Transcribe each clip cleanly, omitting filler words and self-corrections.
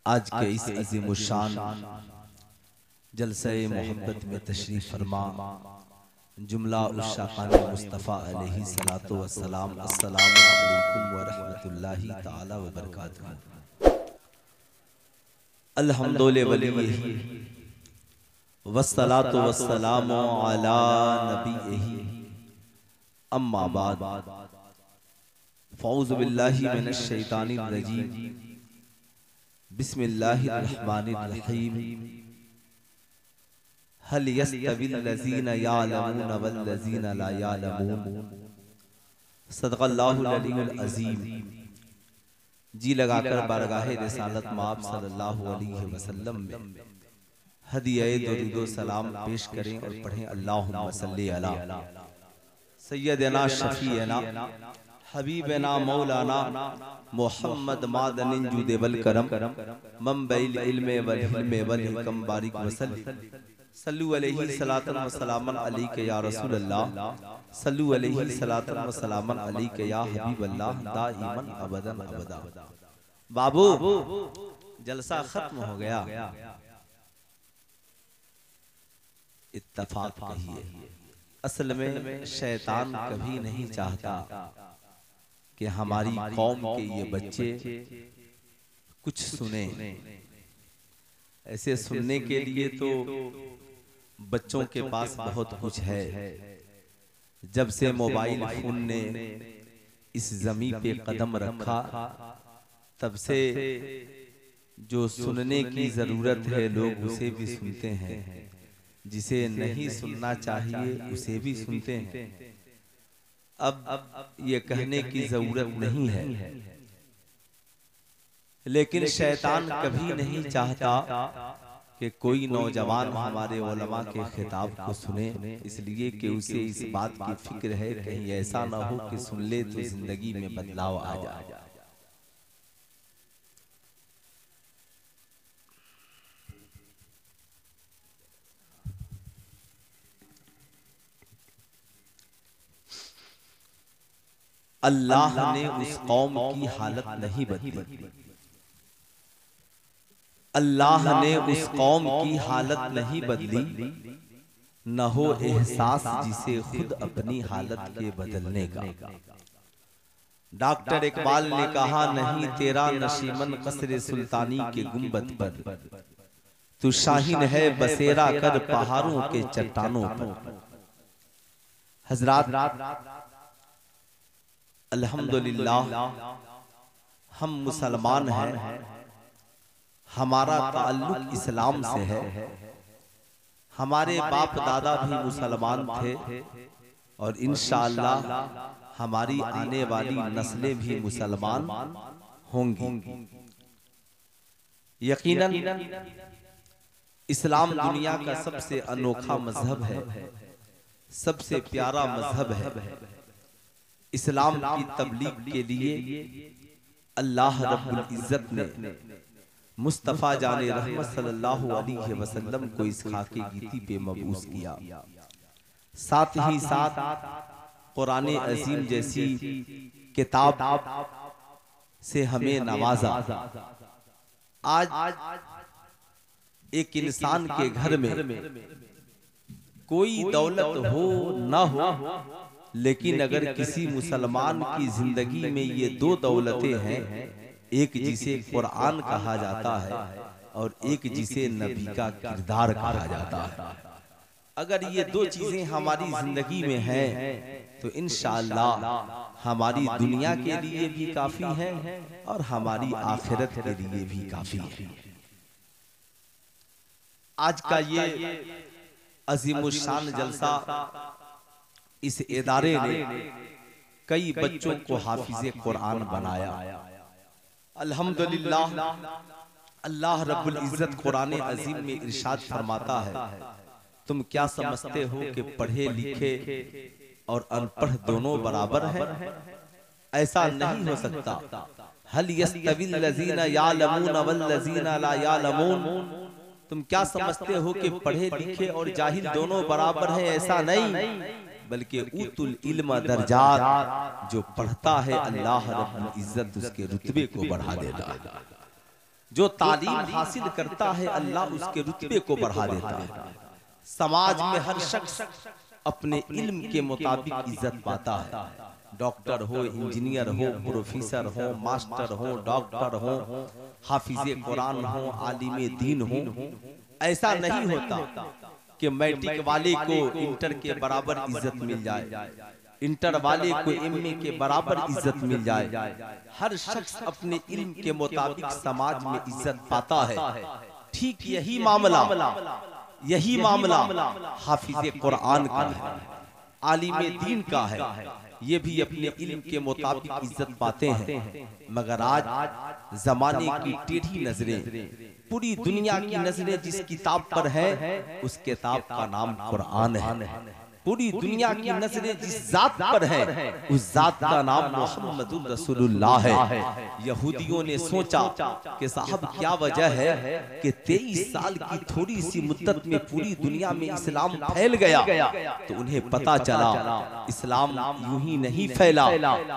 आज के इस अज़ीमुश्शान जलसे मोहब्बत में तशरीफ फरमा जुमला उश्शाक़ान मुस्तफ़ा अलैहि सलातो वस्सलाम अस्सलामु अलैकुम व रहमतुल्लाहि तआला व बरकातुहू। अल्हम्दुलिल्लाहि वस्सलातु वस्सलामु अला नबिय्यिही अम्मा बाद फ़ौज़ु बिल्लाहि मिनश शैतानिर रजीम बिस्मिल्लाहिर रहमानिर रहीम। हल यस्तविल लज़ीना यअलमून वल लज़ीना ला यअलमून। सदक़ल्लाहुल अलीयुल अज़ीम। जी लगाकर बारगाहे रिसालत माब सल्लल्लाहु अलैहि वसल्लम में हदिया दुरूद सलाम पेश करें और पढ़ें अल्लाहुम्मा सल्ली अला सय्यदना शफीअना हबीबना मौलाना मोहम्मद मादनिन जुद वल करम मंबइल इल्म वल हिल्म वल हिकम बारिक सल्लु अलैहि सलातन व सलामन अलैका या रसूल अल्लाह सल्लु अलैहि सलातन व सलामन अलैका या हबीब अल्लाह दाइमन अबदन अबदा। बाबू जलसा खत्म हो गया, इत्तफाक कहिए। असल में शैतान कभी नहीं चाहता कि हमारी कौम के ये बच्चे कुछ सुने। ऐसे सुनने के लिए तो बच्चों के पास बहुत कुछ है। जब से मोबाइल फोन ने इस जमीन पे कदम रखा तब से जो सुनने की जरूरत है लोग उसे भी सुनते हैं, जिसे नहीं सुनना चाहिए उसे भी सुनते हैं। अब ये कहने की जरूरत नहीं है, लेकिन शैतान कभी नहीं चाहता कि कोई नौजवान हमारे उलमा के खिताब को सुने, इसलिए कि उसे इस बात की फिक्र है कहीं ऐसा ना हो कि सुन ले तो जिंदगी में बदलाव आ जाए। अल्लाह ने उस कौम की हालत नहीं बदली, अल्लाह ने उस कौम की हालत नहीं बदली, न हो एहसास जिसे खुद अपनी हालत के बदलने का। डॉक्टर इकबाल ने कहा नहीं तेरा नशीमन कसरे सुल्तानी के गुंबद पर, तू शाहीन है बसेरा कर पहाड़ों के चट्टानों पर। हजरात अल्हम्दुलिल्लाह हम मुसलमान हैं, हमारा ताल्लुक इस्लाम से है। हमारे बाप दादा भी मुसलमान थे और इंशाअल्लाह हमारी आने वाली नस्लें भी मुसलमान होंगी। यकीनन इस्लाम दुनिया का सबसे अनोखा मजहब है, सबसे प्यारा मजहब है। इस्लाम की तबलीग के लिए अल्लाह रब्बुल इज्जत ने मुस्तफ़ा जाने रहमत सल्लल्लाहु अलैहि वसल्लम को इस खाके गीती पे मबूस किया। साथ ही साथ कुरान अजीम जैसी किताब से हमें नवाजा। आज एक इंसान के घर में कोई दौलत हो ना हो, लेकिन अगर किसी मुसलमान की जिंदगी में ये दो दौलतें हैं, एक जिसे कुरान कहा जाता है और एक जिसे नबी का किरदार कहा जाता है, अगर ये दो चीजें हमारी जिंदगी में हैं तो इंशाअल्लाह हमारी दुनिया के लिए भी काफी है और हमारी आखिरत के लिए भी काफी है। आज का ये अजीमुशान जलसा इस इदारे ने कई बच्चों को हाफिज़े कुरान बनाया। अल्हम्दुलिल्लाह अल्लाह रब्बुल इज्जत कुरान अजीम में इरशाद फरमाता है, तुम क्या समझते हो कि पढ़े लिखे और अनपढ़ दोनों बराबर हैं? ऐसा नहीं हो सकता। हल यस्तविल लज़ीना यअलमून वल लज़ीना ला यअलमून। तुम क्या समझते हो कि पढ़े लिखे और जाहिल दोनों बराबर हैं? ऐसा नहीं, बल्कि उतुल इल्म दर्जात, जो पढ़ता है अल्लाह रब्बुल इज्जत उसके रुतबे को बढ़ा देता है। जो तालीम हासिल करता है अल्लाह उसके रुतबे को बढ़ा देता है। समाज में हर शख्स अपने इल्म के मुताबिक इज्जत पाता है। डॉक्टर हो, इंजीनियर हो, प्रोफेसर हो, मास्टर हो, डॉक्टर हो, हाफिज़े कुरान हो, आलिमे दीन हो। ऐसा नहीं होता कि मैट्रिक वाले को इंटर के बराबर इज्जत मिल जाए, इंटर वाले को एमए के बराबर इज्जत मिल जाए। हर शख्स अपने इल्म के मुताबिक समाज में इज्जत पाता है। ठीक यही मामला हाफिज़े कुरान का है, आलिमे दीन का है। ये भी अपने इल्म के मुताबिक इज्जत पाते हैं। मगर आज जमाने की टेढ़ी नजरें, पूरी दुनिया की नजरें जिस किताब पर है उस किताब का नाम कुरान है। पूरी दुनिया की नजरें जिस जात पर है उस जात का नाम मुहम्मदुर रसूलुल्लाह है। यहूदियों ने सोचा कि साहब क्या वजह है कि 23 साल की थोड़ी सी मुद्दत में पूरी दुनिया में इस्लाम फैल गया। तो उन्हें पता चला इस्लाम यूं ही नहीं फैला,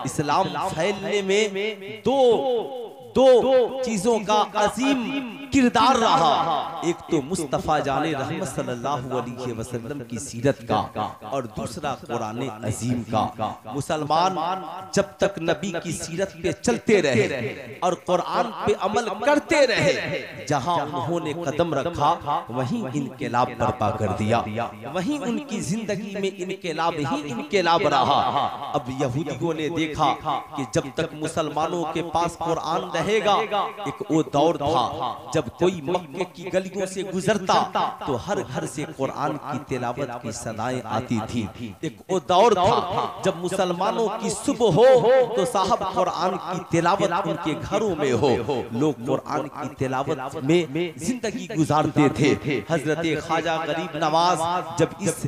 इस्लाम फैलने में दो चीजों का अजीम किरदार रहा। एक तो मुस्तफा जाने रहमत सल्लल्लाहु अलैहि वसल्लम की सीरत का और दूसरा कुरान अजीम का। मुसलमान जब तक नबी की सीरत पे चलते रहे और कुरान पे अमल करते रहे, जहां उन्होंने कदम रखा वहीं इनकलाब बर्पा कर दिया, वहीं उनकी जिंदगी में इनकलाब ही इनकलाब रहा। अब यहूदियों ने देखा कि जब तक मुसलमानों के पास कुरान रहेगा, एक वो दौर था जब कोई मक्के की गलियों से गुजरता तो हर घर से कुरान की तिलावत की सदाएं आती थी। एक वो दौर था जब मुसलमानों की सुबह हो तो साहब कुरान की तिलावत उनके घरों में हो, लोग कुरान की तिलावत में जिंदगी गुजारते थे। हजरत ख्वाजा गरीब नवाज जब इस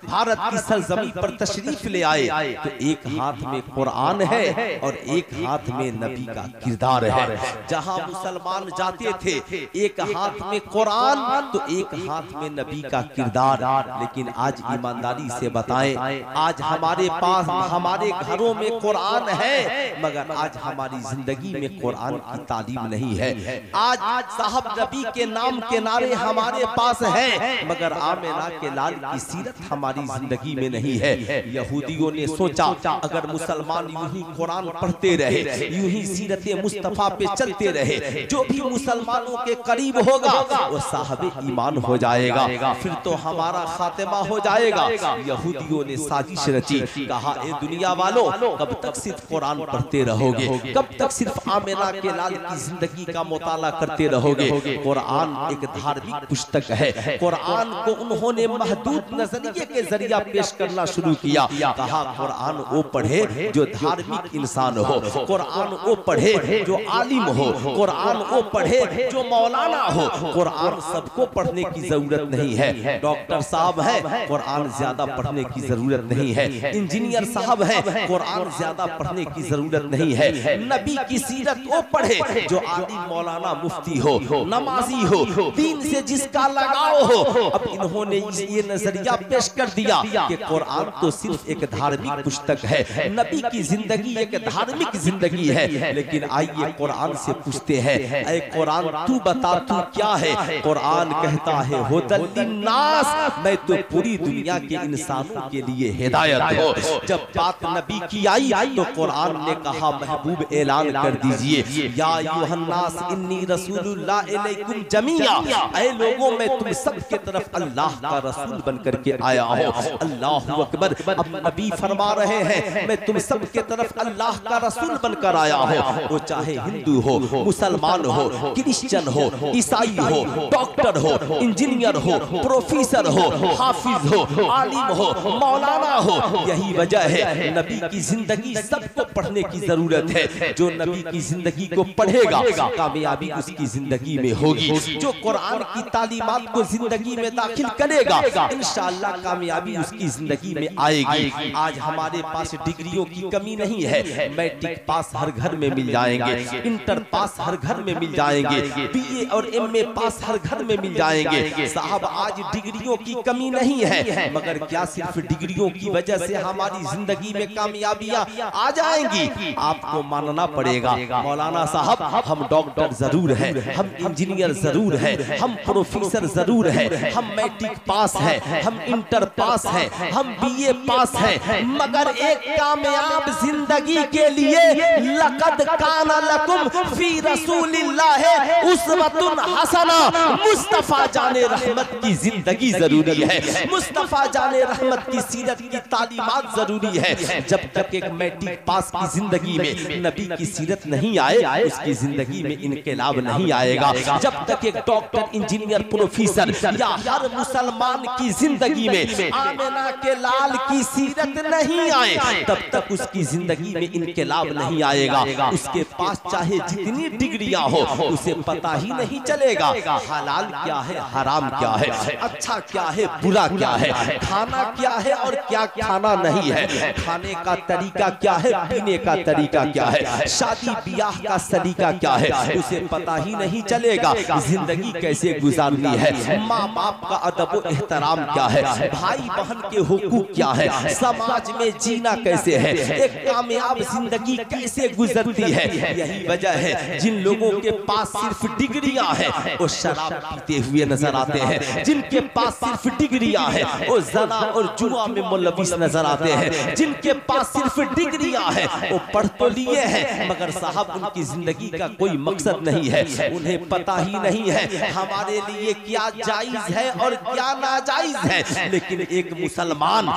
भारत की सरजमी पर तशरीफ ले आए तो एक हाथ में कुरान है और एक हाथ में नबी का किरदार है। जहां मुसलमान जाते थे एक हाथ में कुरान तो एक हाथ में नबी का किरदार। लेकिन आज ईमानदारी से बताएं, आज हमारे पास हमारे घरों में कुरान है मगर आज हमारी जिंदगी में कुरान की तालीम नहीं है। आज साहब नबी के नाम के नारे हमारे पास है मगर आमिना के लाल की सीरत हमारी जिंदगी में नहीं है। यहूदियों ने सोचा अगर मुसलमान यूं ही कुरान पढ़ते रहे, यूं ही सीरत मुस्तफा पे चलते रहे, जो भी मुसलमानों के करीब होगा वो साहबे ईमान हो जाएगा, फिर तो हमारा खातिमा हो जाएगा। यहूदियों ने साजिश रची, कहा ए दुनिया वालों कब तक सिर्फ कुरान पढ़ते रहोगे, कब तक सिर्फ आमिना के लाल की जिंदगी का मुताला करते रहोगे। कुरान एक धार्मिक पुस्तक है, कुरान को उन्होंने महदूद नजरिए के जरिया पेश करना शुरू किया। कहा कुरान वो पढ़े जो धार्मिक इंसान हो, कुरान वो पढ़े जो आलिम हो, कुरान वो पढ़े जो मौलाना हो। कुरान सबको पढ़ने की जरूरत नहीं है। डॉक्टर साहब है कुरान ज्यादा पढ़ने की जरूरत नहीं है, इंजीनियर साहब है कुरान ज्यादा पढ़ने की जरूरत नहीं है। नबी की सीरत वो पढ़े जो आलिम मौलाना मुफ्ती हो, नमाजी हो, दीन से जिसका लगाव हो। अब इन्होंने ये नजरिया पेश कर दिया कि कुरान तो सिर्फ एक धार्मिक पुस्तक है, नबी की जिंदगी एक धार्मिक जिंदगी है। लेकिन आइए कुरान से पूछते हैं, ऐ कुरान तू बता तू क्या है? कुरान कहता है हुदल लिन्नास, मैं तो पूरी दुनिया के इंसानों के लिए हिदायत हो। जब बात नबी की आई तो कुरान ने कहा महबूब ऐलान कर दीजिए या अय्युहन्नास इन्नी रसूलुल्लाह इलैकुम जमीआ, ऐ लोगों मैं तुम सब के तरफ अल्लाह का रसूल बनकर के आया हूं। अल्लाहु अकबर। अब नबी फरमा रहे हैं मैं तुम सब के तरफ अल्लाह का रसूल बनकर आया हूं। वो चाहे हिंदू हो, मुसलमान हो, क्रिश्चियन हो, ईसाई हो, डॉक्टर हो, इंजीनियर हो, प्रोफेसर हो, हाफिज हो, आलिम हो, मौलाना हो। यही वजह है नबी की जिंदगी सबको पढ़ने की जरूरत है। जो नबी की जिंदगी को पढ़ेगा कामयाबी उसकी जिंदगी में होगी। जो कुरान की तालीमात को जिंदगी में दाखिल करेगा इंशाअल्लाह कामयाबी उसकी जिंदगी में आएगी। आज हमारे पास डिग्रियों की कमी नहीं है, मैट्रिक पास हर घर में मिल जाएंगे, इंटर पास हर घर में मिल जाएंगे, बीए और एमए पास हर घर में मिल जाएंगे। साहब आज डिग्रियों की कमी नहीं है, मगर क्या सिर्फ डिग्रियों की वजह से हमारी जिंदगी में कामयाबियां आ जाएंगी? आपको मानना पड़ेगा मौलाना साहब हम डॉक्टर जरूर है, हम इंजीनियर जरूर है, हम प्रोफेसर जरूर है, हम मैट्रिक पास है, हम इंटर पास है, हम बीए पास है, मगर एक कामयाब जिंदगी के लिए लक़द काना लकुम फी रसूलिल्लाह उस्वतुन हसना, मुस्तफा जाने रहमत की जिंदगी जरूरी है, मुस्तफा जाने रहमत की सीरत की तालीमात जरूरी है। जब तक एक मैट्रिक पास की जिंदगी में नबी की सीरत नहीं आए, उसकी जिंदगी में इनकलाब नहीं आएगा। जब तक एक डॉक्टर, इंजीनियर, प्रोफेसर या हर मुसलमान की जिंदगी में आमिना के लाल की सीरत नहीं आए, तब तक उसकी जिंदगी में इनकलाब नहीं आएगा। उसके पास चाहे जितनी डिग्रियां हो, उसे पता ही नहीं चलेगा हलाल क्या है, हराम क्या है, अच्छा क्या है, बुरा क्या है, खाना क्या है और क्या खाना नहीं है, खाने का तरीका क्या है, पीने का तरीका क्या है, शादी ब्याह का सलीका क्या है, उसे पता ही नहीं चलेगा। जिंदगी कैसे गुजारनी है, माँ बाप का अदब व एहतराम क्या है, भाई बहन के हुकूक क्या है, समाज में जीना कैसे है, एक कामयाब जिंदगी कैसे गुजरती है। यही वजह है जिन लोगों के पास सिर्फ डिग्रियां हैं वो शराब पीते हुए नजर आते हैं, जिनके पास सिर्फ डिग्रियां हैं वो जना और जुआ में मुलविस नजर आते हैं, जिनके पास सिर्फ डिग्रियां हैं वो पढ़ तो लिए हैं मगर साहब उनकी जिंदगी का कोई मकसद नहीं है, उन्हें पता ही नहीं है हमारे लिए क्या जायज है और क्या नाजायज है। लेकिन एक मुसलमान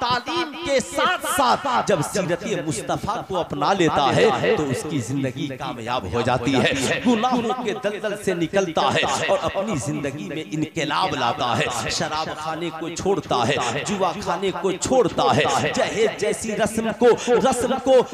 तालीम के साथ साथ जब सीरत मुस्तफा को अपना लेता है तो उसकी जिंदगी कामयाब हो जाती है, गुनाहों के दलदल से निकलता है और अपनी जिंदगी में इनकलाब लाता है। शराब खाने को छोड़ता है, जुआ खाने को छोड़ता है, जहेज जैसी रस्म को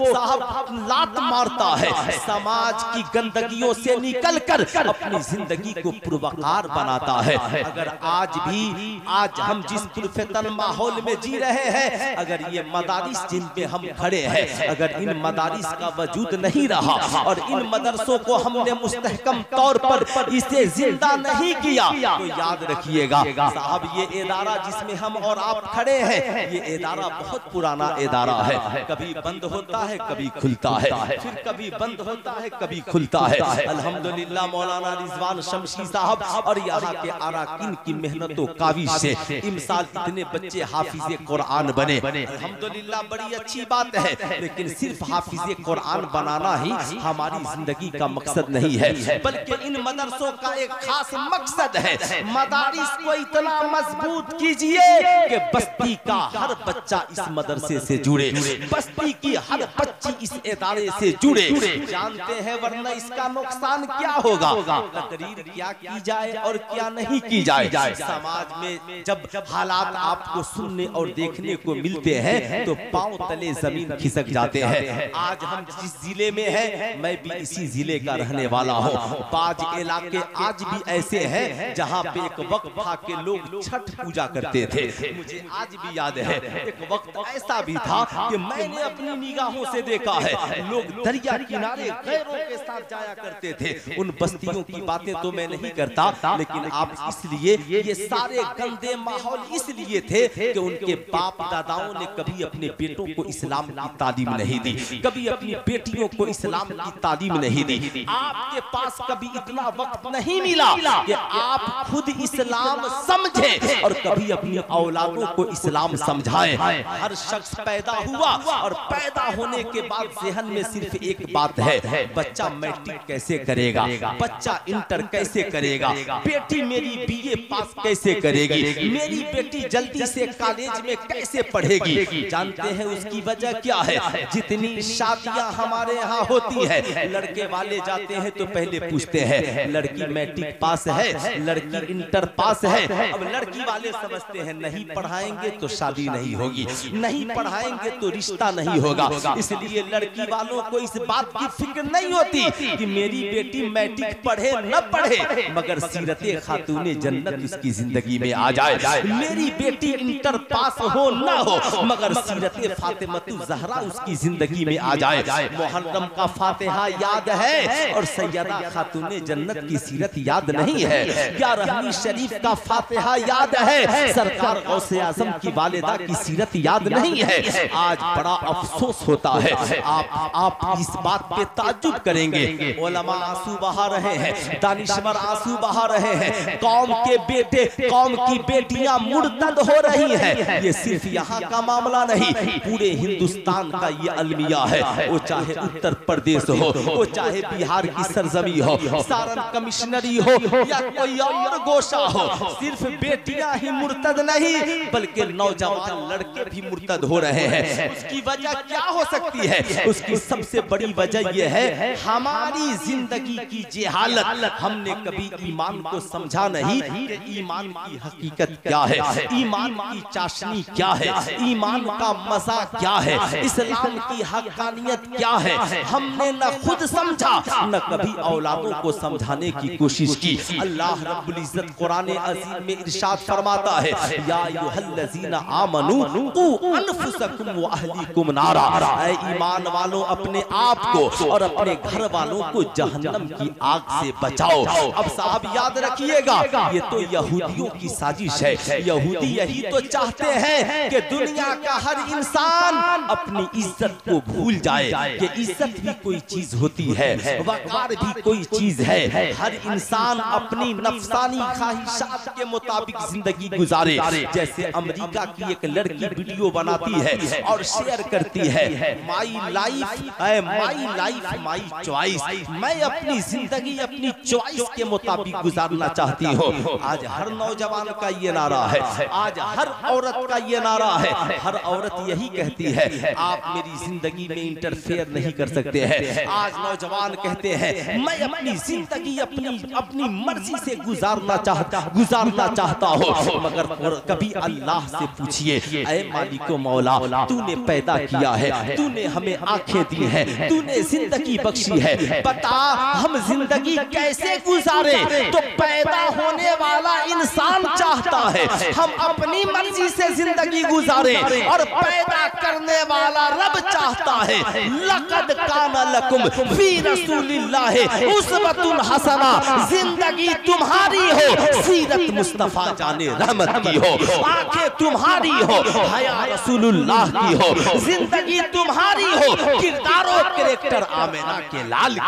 साहब लात मारता है, समाज की गंदगियों से निकलकर अपनी जिंदगी को पुरवकार बनाता है। अगर आज हम जिस पुरफतन माहौल में जी रहे हैं, अगर ये मदारिस जिन पे हम खड़े हैं, अगर इन मदारिस का वजूद नहीं रहा और इन मदरसों को हमने मुस्तहकम तौर पर इसे जिंदा नहीं किया तो याद रखिएगा साहब ये इदारा जिसमें हम और आप खड़े हैं, ये इदारा बहुत पुराना इदारा है, कभी बंद होता है, कभी खुलता है, फिर कभी बंद होता है, कभी खुलता है। अल्हम्दुलिल्लाह मौलाना रिजवान शमशी साहब और यहाँ के अराकीन की मेहनतों काविश से इमसाल इतने बच्चे हाफिज़े कुरान बने, अल्हम्दुलिल्लाह बड़ी अच्छी बात है। लेकिन सिर्फ हाफिज़े कुरान बनाना ही हमारी जिंदगी का मकसद नहीं है, बल्कि इन मदरसों का एक खास मकसद है, मदारिस को इतना मजबूत कीजिए कि बस्ती का हर बच्चा इस मदरसे से जुड़े, बस्ती की हर बच्ची इस इदारे से जुड़े। जानते हैं वरना इसका नुकसान क्या होगा, तकरीर क्या की जाए और क्या नहीं की जाए। समाज में जब हालात आपको सुनने और देखने को मिलते हैं तो पांव तले जमीन खिसक जाते हैं। आज हम जिस जिले में हैं, मैं भी इसी जिले का रहने वाला हूँ। बाज इलाके आज भी ऐसे हैं जहाँ पे एक वक्त था के लोग छठ पूजा करते थे। मुझे आज भी याद है एक वक्त ऐसा भी था कि मैंने अपनी निगाहों से देखा है लोग दरिया किनारे गैरों के साथ जाया करते थे। उन बस्तियों की बातें तो मैं नहीं करता, लेकिन आप इसलिए ये सारे गंदे माहौल इसलिए थे कि उनके बाप दादाओं ने कभी अपने बेटों को इस्लाम की तालीम नहीं दी, कभी अपनी बेटियों को इस्लाम की तालीम नहीं दी। आपके पास कभी इतना वक्त नहीं मिला कि आप खुद इस्लाम समझे और कभी अपनी औलादों को इस्लाम समझाएं। हर शख्स पैदा हुआ और पैदा होने के बाद ज़हन में सिर्फ एक बात है, बच्चा मैट्रिक कैसे करेगा, बच्चा इंटर कैसे करेगा, बेटी मेरी बीए पास कैसे करेगी, मेरी बेटी जल्दी से कॉलेज में कैसे पढ़ेगी। जानते हैं उसकी वजह क्या है? जितनी शादियां हमारे यहाँ होती है, लड़के वाले जाते हैं तो पहले पूछते हैं लड़की मैट्रिक पास है, लड़की इंटर पास है। अब लड़की वाले समझते हैं नहीं पढ़ाएंगे तो शादी नहीं होगी, नहीं पढ़ाएंगे तो रिश्ता नहीं होगा। इसलिए लड़की वालों को इस बात की फिक्र नहीं होती कि मेरी बेटी मैट्रिक पढ़े न पढ़े मगर सीरते खातूने जन्नत उसकी जिंदगी में आ जाए, मेरी बेटी इंटर पास हो न हो मगर सीरते फातिमतु ज़हरा उसकी जिंदगी में आ जाए। मुहर्रम का फातिहा याद है और सैयदा खातूने जन्नत की सीरत याद नहीं है। 11वीं शरीफ का फातिहा याद है, सरकार गौसे आजम की वालिदा की सीरत याद नहीं है। आज बड़ा अफसोस होता है, आप इस बात पे ताज्जुब करेंगे, उलमा आंसू बहा रहे हैं, दानिशवर आंसू बहा रहे हैं, कौम के बेटे कौम की बेटियां मुर्तद हो रही हैं। ये सिर्फ यहाँ का मामला नहीं, पूरे हिंदुस्तान का ये अलमिया है। वो चाहे उत्तर प्रदेश हो, वो चाहे बिहार की सरजमी हो, सारण कमिश्नरी हो या कोई और गोशा हो, सिर्फ बेटियां ही मुर्तद नहीं बल्कि नौजवान लड़के भी मुर्तद हो रहे हैं। उसकी वजह क्या हो सकती है? उसकी सबसे बड़ी वजह यह है हमारी जिंदगी की जेहालत। हमने कभी ईमान को समझा नहीं कि ईमान की हकीकत क्या है, ईमान की चाशनी क्या है, ईमान का मजा क्या है, इस्लाम की हक्कानियत क्या है, हमने न खुद समझा न कभी औलादों को समझाने की कोशिश की। अल्लाह रब्बुल इज्जत कुरान अज़ीम में इरशाद फरमाता है, या अय्युहल्लज़ीना आमनू कू अनफुसकुम व अहलीकुम नारा, ऐ ईमान वालों अपने आप को और अपने घर वालों को जहन्नम की आग से बचाओ। अब साहब याद रखिएगा, ये तो यहूदियों की साजिश है। यहूदी यही तो चाहते हैं कि दुनिया का हर इंसान अपनी इज्जत को भूल जाए कि इज्जत भी कोई चीज होती है, वकार भी कोई चीज है। हर इंसान अपनी नफसानी ख्वाहिशात के मुताबिक जिंदगी गुजारे। जैसे अमेरिका की एक लड़की वीडियो बनाती है और शेयर करती है, माई लाइफ माई चॉइस, मैं अपनी जिंदगी अपनी चॉइस के मुताबिक गुजारना चाहती हूँ। आज हर नौजवान का ये नारा है, आज हर औरत का ये नारा है। हर औरत यही कहती है, आप मेरी जिंदगी में इंटरफेयर नहीं कर सकते हैं। आज नौजवान कहते हैं, मैं अपनी जिंदगी अपनी मर्जी से गुजारना चाहता हूँ। मगर कभी अल्लाह से पूछिए, ऐ मालिको मौला, तूने पैदा किया है, तूने हमें आंखें दी हैं, तूने जिंदगी बख्शी है, बता हम जिंदगी कैसे गुजारे? तो पैदा होने वाला इंसान चाहता है हम अपनी मर्जी से जिंदगी गुजारे और पैदा करने वाला रब चाहता है, लक़द काना लकुम फी रसूलिल्लाहि उस्वतुन हसना, जिंदगी तुम्हारी हो, सीरत मुस्तफा जाने रहमत की हो, आंखें तुम्हारी हो, हया रसूलुल्लाह की हो, जिंदगी तुम्हारी हो, किरदार और कैरेक्टर आमिना के लाल।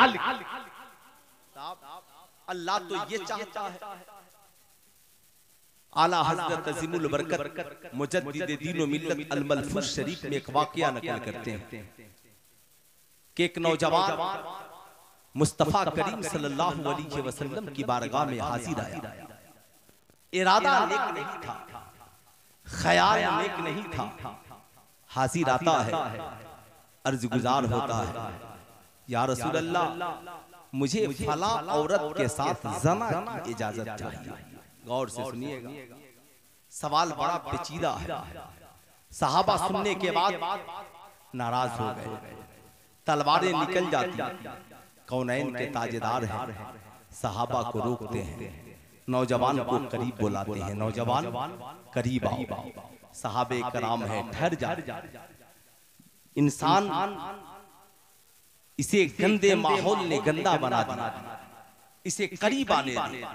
अल्लाह तो ये चाहता है। आला हज़रत अज़ीमुल बरकत मुजद्दिद दीन व मिल्लत अल मलफूज़ शरीफ में एक वाक़या नकल करते हैं कि एक नौजवान मुस्तफ़ा करीम सल्लल्लाहु अलैहि वसल्लम की बारगाह में हाजिर आया। इरादा नेक नहीं था, ख्याल नेक नहीं था। हाजिर आता है, अर्ज गुजार होता है, या रसूल अल्लाह, मुझे फला औरत के साथ ज़ना की इजाजत चाहिए। गौर से सुनिएगा, सवाल बड़ा पेचीदा है। सहाबा सुनने के बाद नाराज हो गए, तलवारें निकल जाती। कौनैन के ताजेदार हैं, सहाबा को रोकते हैं, नौजवान को करीब बुलाते हैं, नौजवान करीब आओ। सहाबे कराम है, ठहर जा। इंसान इसे गंदे माहौल ने गंदा बना दिया, इसे करीब आने दिया।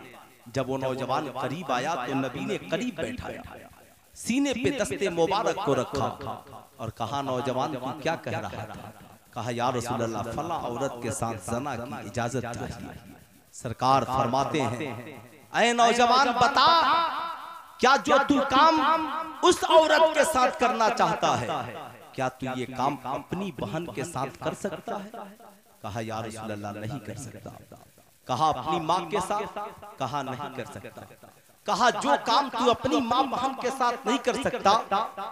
जब वो नौजवान करीब आया तो नबी ने करीब बैठाया, सीने पे दस्ते मुबारक को रखा और कहा, नौजवान तू क्या कह रहा था? कहा, या रसूल अल्लाह, फला औरत के साथ ज़ना की इजाजत चाहिए। सरकार फरमाते हैं, ऐ नौजवान बता, क्या जो तू काम उस औरत के साथ करना चाहता है, क्या तू ये काम अपनी बहन के साथ कर सकता है? कहा, या रसूल अल्लाह, नहीं कर सकता। कहा, अपनी माँ के साथ? कहा, नहीं कर सकता। कहा, जो काम तू अपनी माँ बहन के साथ नहीं कर सकता,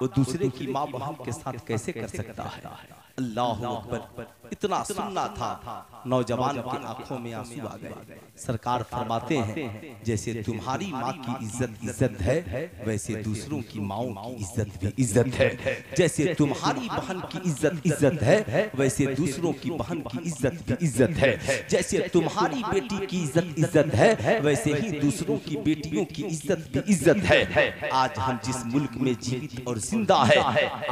वो दूसरे की माँ बहन के साथ कैसे कर सकता है? अल्लाह अकबर। इतना सुनना था, नौजवान की आंखों में आंसू आ गए। सरकार फरमाते हैं, जैसे तुम्हारी माँ की इज्जत है, वैसे दूसरों की माओं की इज्जत भी इज्जत है। जैसे तुम्हारी बहन की इज्जत है, वैसे दूसरों की बहन की इज्जत भी इज्जत है। जैसे तुम्हारी बेटी की इज्जत है, वैसे ही दूसरों की बेटियों की इज्जत भी इज्जत है। आज हम जिस मुल्क में जीवित और जिंदा है,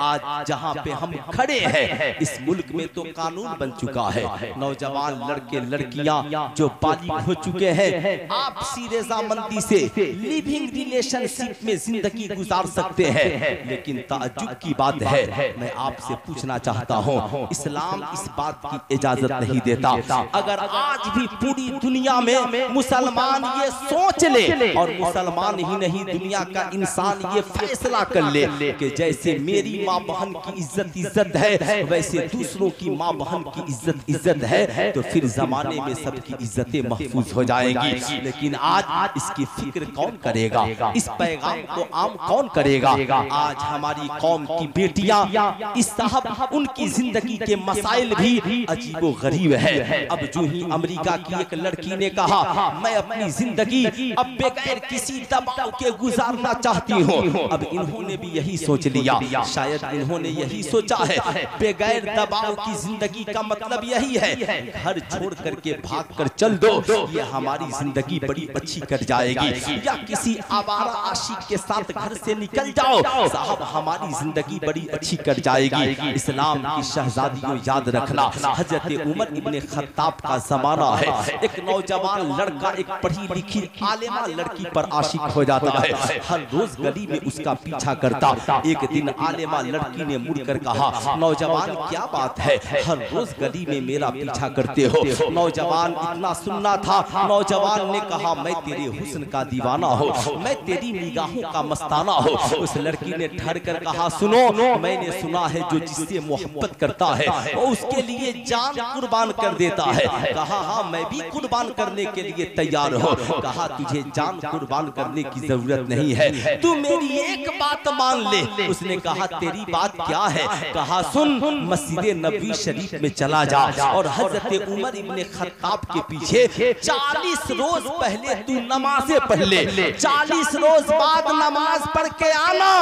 आज जहाँ पे हम खड़े हैं, इस मुल्क में तो कानून कानून बन चुका है। नौजवान लड़के लड़कियां जो बालिग हो चुके हैं आपसी रजामंदी से लिविंग रिलेशनशिप में जिंदगी गुजार सकते हैं। लेकिन ताज्जुब की बात है, मैं आपसे पूछना चाहता हूँ, इस्लाम इस बात की इजाजत नहीं देता। अगर आज भी पूरी दुनिया में मुसलमान ये सोच ले, और मुसलमान ही नहीं दुनिया का इंसान ये फैसला कर ले कि जैसे मेरी माँ बहन की इज्जत है वैसे दूसरों की माँ बहन की इज्जत है, तो फिर जमाने में सबकी इज्जतें महफूज हो जाएंगी। लेकिन आज इसकी फिक्र कौन करेगा, इस पैगाम को आम कौन करेगा? आज हमारी कौम की बेटियां, इस साहब उनकी जिंदगी के मसाइल भी अजीबो गरीब है। अब जो ही अमेरिका की एक लड़की ने कहा मैं अपनी जिंदगी अब बगैर किसी दबाव के गुजारना चाहती हूँ, अब इन्होंने भी यही सोच लिया, शायद इन्होंने यही सोचा है बगैर दबाव की जिंदगी का मतलब यही है घर छोड़ करके भाग कर चल दो, ये हमारी जिंदगी बड़ी अच्छी कर जाएगी। या किसी आवारा आशिक के साथ घर से निकल जाओ, साहब हमारी जिंदगी बड़ी अच्छी कर जाएगी। इस्लाम की शहजादियों याद रखना, हजरत उमर इब्ने खत्ताब का जमाना है। एक नौजवान लड़का एक पढ़ी लिखी आलिमा लड़की पर आशिक हो जाता है, हर रोज गली में उसका पीछा करता। एक दिन आलिमा लड़की ने मुड़कर कहा नौजवान क्या बात है, हर रोज गली में मेरा पीछा करते हो? नौजवान इतना सुनना था, नौजवान ने कहा मैं तेरे हुस्न का दीवाना हो, मैं तेरी निगाहों का मस्ताना हो। उस लड़की ने ठहर कर कहा सुनो, मैंने सुना है जो जिससे मोहब्बत करता है वो उसके लिए जान कुर्बान कर देता है। कहा हाँ मैं भी कुर्बान करने के लिए तैयार हो। कहा तुझे जान कुर्बान करने की जरूरत नहीं है, तू मेरी एक बात मान ले। उसने कहा तेरी बात क्या है? कहा सुन, मस्जिद नबी शरीफ में चला जा और हजरत उमर इब्ने खत्ताब के पीछे 40 रोज पहले तू नमाज़ें पढ़ ले, 40 रोज बाद नमाज पढ़ के आना,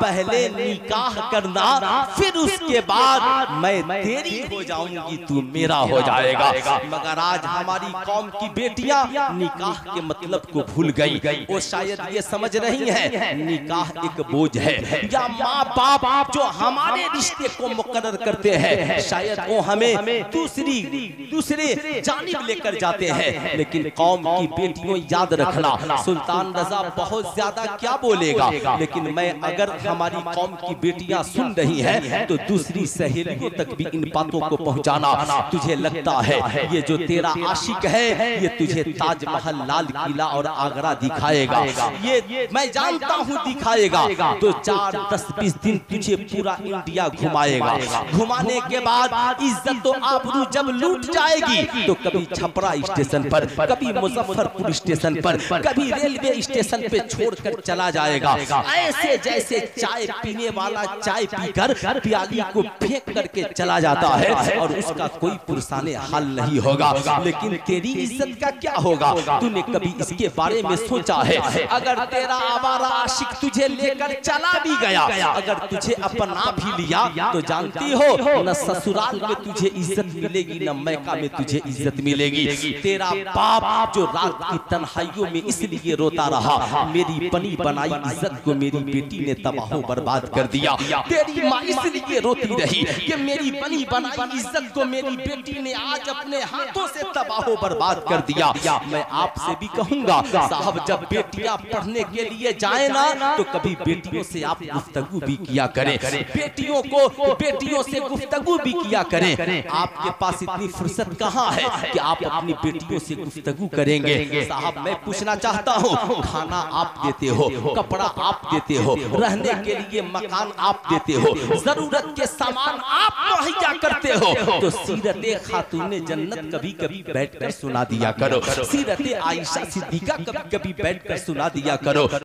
पहले निकाह करना, फिर उसके बाद मैं तेरी हो जाऊंगी, तू मेरा हो जाएगा। मगर आज हमारी कौम की बेटियां निकाह के मतलब को भूल गई। वो शायद ये समझ रही है निकाह एक बोझ है, या माँ बाप जो हमारे रिश्ते को मुकर्रर करते हैं शायद वो हमें दूसरे जानिब लेकर जाते हैं। लेकिन कौम की बेटियों याद रखना, सुल्तान रजा बहुत ज्यादा क्या बोलेगा, लेकिन मैं अगर हमारी कौम की बेटियां सुन रही हैं तो दूसरी सहेलियों तक भी इन बातों को पहुंचाना। तुझे लगता है ये जो तेरा आशिक है ये तुझे ताजमहल, लाल किला और आगरा दिखाएगा, ये मैं जानता हूँ दिखाएगा, तो 4, 10, 20 दिन तुझे पूरा इंडिया घुमाएगा। घुमाने के बाद इज्जत तो आबरू जब लूट जाएगी तो कभी छपरा स्टेशन पर, कभी मुजफ्फरपुर स्टेशन पर, कभी रेलवे स्टेशन पे छोड़कर चला जाएगा। ऐसे जैसे चाय पीने वाला चाय पीकर प्याली को फेंक करके चला जाता है और उसका कोई पुरसाने हाल नहीं होगा। लेकिन तेरी इज्जत का क्या होगा? तूने कभी इसके बारे में सोचा है? अगर तेरा आवारा आशिक तुझे लेकर चला भी गया, अगर तुझे अपना भी लिया तो जानती हो न ससुराल में तुझे इज्जत मिलेगी न मैका में तुझे इज्जत मिलेगी। तेरा बाप जो रात की तन्हाइयों में इसलिए रोता रहा मेरी बनी बनाई इज्जत को मेरी बेटी ने तबाह बर्बाद कर दिया। तेरी माँ इसलिए रोती रही कि मेरी बनी बनाई इज्जत को मेरी बेटी ने आज अपने हाथों से तबाह बर्बाद कर दिया। मैं आपसे भी कहूंगा साहब, जब बेटियां पढ़ने के लिए जाए ना तो कभी बेटियों से आप गुफ्तगू भी किया करें, बेटियों से गुफ्तगू भी किया करें। आपके पास इतनी फुर्सत कहाँ है कि आप अपनी बेटियों से गुफ्तगू करेंगे? साहब मैं पूछना चाहता हूँ, खाना आप देते हो, कपड़ा आप देते हो, रहने के लिए मकान आप देते हो, जरूरत के सामान आप मुहैया करते हो, तो सीरते खातूने जन्नत कभी कभी बैठकर सुना दिया करो, सीरते आयशा सिद्दीका कभी कभी बैठकर सुना दिया करो।